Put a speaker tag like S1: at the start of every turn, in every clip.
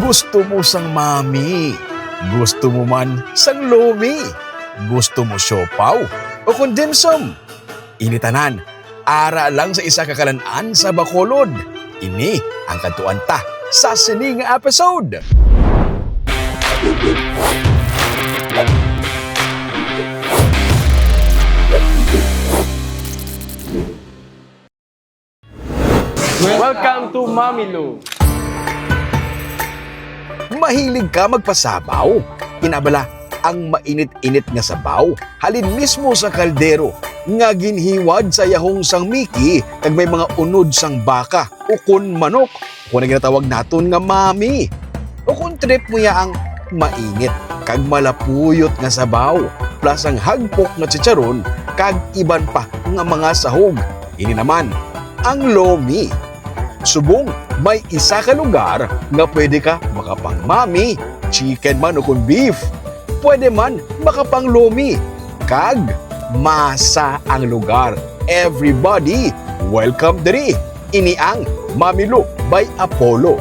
S1: Gusto mo sang mami. Gusto mo man sang lomi. Gusto mo siopaw o kung dim sum. Initanan, ara lang sa isa kakalanaan sa Bacolod. Ini ang kantuan ta sa sining episode.
S2: Welcome to Mami Lou.
S1: Mahilig ka magpasabaw? Inabala ang mainit-init nga sabaw halin mismo sa kaldero nga ginhiwad sa yahong sang miki kag may mga unod sang baka o kun manok kung ginatawag naton nga mami. O kung trip mo ya ang mainit kag malapuyot nga sabaw plus ang hagpok nga chicharon kag iban pa nga mga sahog. Ini naman ang lomi. Subong, may isa ka lugar nga pwede ka makapang mami, chicken man o kung beef. Pwede man makapang lomi. Kag, masa ang lugar. Everybody, welcome diri. Ini ang Mami Lou by Apollo.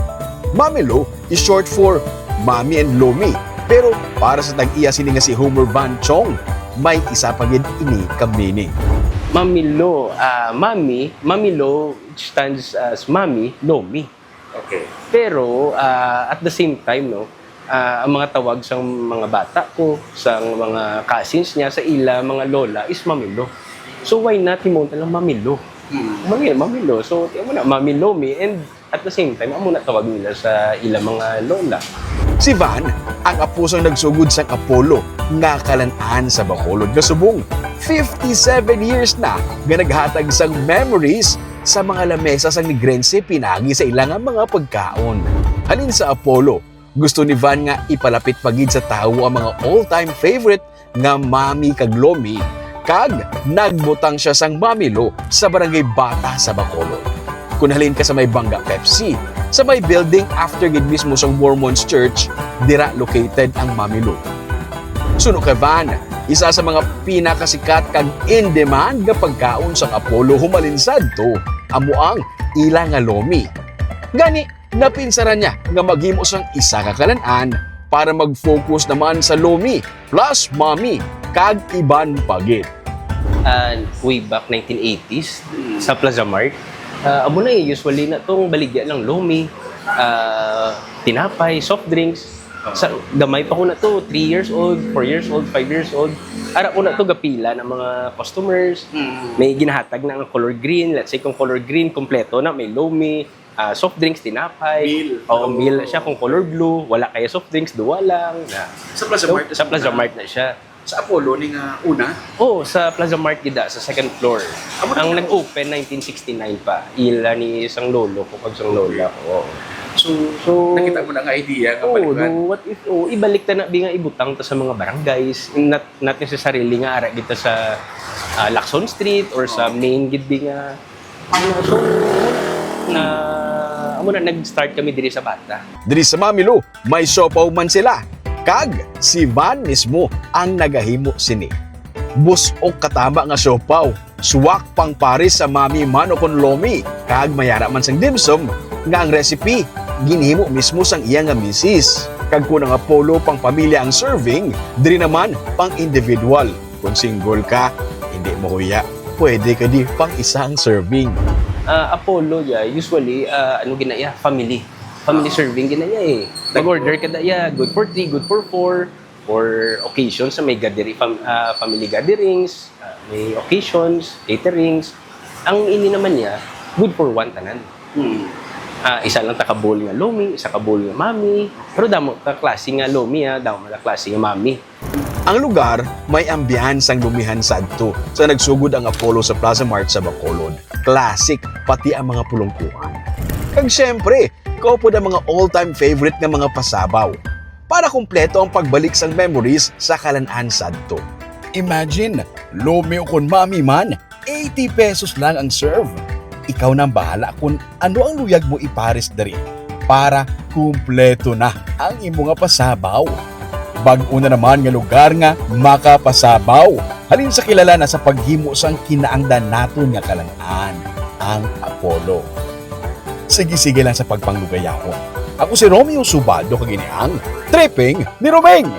S1: Mami Lou is short for Mami and Lomi. Pero para sa tag-iya sini nga si Homer Van Chong, may isa pa gid ini ka meaning.
S2: Mami Lou, Mami Lou stands as Mami, Lomi.
S3: Okay.
S2: Pero at the same time, no, ang mga tawag sa mga bata ko, sa mga cousins niya, sa ila, mga lola, is Mami Lou. So why not himonta lang Mami Lou? Mami Lou. So tiyan mo na, Mami Lomi, and at the same time, amo na tawag nila sa ila mga lola.
S1: Si Van, ang apusang nagsugod sang Apollo nga kalanaan sa Bacolod nga subong. 57 years na nga naghatag sang memories sa mga lamesa sang Negrense pinagi sa ilang mga pagkaon. Halin sa Apollo, gusto ni Van nga ipalapit pagid sa tao ang mga all-time favorite nga mami kag lomi, kag nagbutang siya sang Mami Lou sa Barangay Bata sa Bacolod. Kung halin ka sa may Bangga Pepsi, sa may building after gid mismo sa Mormons Church, dira located ang Mami Lou. Suno kay Van, isa sa mga pinakasikat kag in-demand nga pagkaon sa Apollo humalinsad to, amo ang ila nga lomi. Gani, napinsaran niya nga maghimo sang isa ka kalan-an para mag-focus naman sa lomi plus mami kag iban pagit.
S2: Way back 1980s, sa Plaza Mart, amo na usually na tong baligya lang lomi, tinapay, soft drinks. Sa gamay pa ko na to, 3 years old, 4 years old, 5 years old. Ara ko na to gapila ng mga customers. May ginahatag na ang color green. Let's say kung color green, kompleto na. May lomi, soft drinks, tinapay.
S3: Meal.
S2: Meal na siya. Kung color blue, wala kaya soft drinks, duwa lang.
S3: Sa Plaza Mart?
S2: Sa Plaza Mart na siya.
S3: Sa Apollo, ni nga una?
S2: Oo, sa Plaza Mart gida, sa second floor. Ang nag-open, 1969 pa. Ila ni isang lolo ko, pag isang lola ko.
S3: So, nakita mo na nga idea nga balikan?
S2: What if, ibalik ta na nga ibutang ta sa mga barangays. Not necessarily nga ara kita sa Lacson Street or sa main gid nga. So, amo na nag-start kami diri sa bata.
S1: Diri sa Mami Lou, may siopaw man sila. Kag si Van mismo ang nagahimo sini. Busok katama nga siopaw, suwak pang pares sa mami man o kon lomi, kag mayara man sang dimsum nga ang recipe ginhimo mismo sang iya nga misis. Kag kun ang Apollo pang pamilya ang serving, diri naman pang individual. Kung single ka, hindi mo kuya, pwede ka di pang isang serving.
S2: Apollo usually ginaya family serving ginaya eh. Nag-order ka daya, good for 3, good for 4, for occasions sa may gathering, family gatherings, may occasions, caterings. Ang ini naman niya, good for 1 tanan. Isa lang takabol nga lomi, isa kabol nga mami. Pero damo ka klase nga lomi, damo ka klase nga mami.
S1: Ang lugar may ambiyansang lumihan sadto sa nagsugod ang Apollo sa Plaza Mart sa Bacolod. Classic pati ang mga pulungkuhan. Kag syempre, kaupo na mga all-time favorite nga mga pasabaw. Para kumpleto ang pagbalik sang memories sa kalan-an sadto. Imagine, lomi o kon mami man, 80 pesos lang ang serve. Ikaw nang bahala kung ano ang luyag mo ipares dari para kumpleto na ang imo nga pasabaw. Bag-o na naman nga lugar nga makapasabaw. Halin sa kilala na sa paghimo sang kinaangdan naton nga kalan-an, ang Apollo. Sige-sige lang sa pagpanglugayahon. Ako si Romeo Subaldo kaginiang Tripping ni Romeng.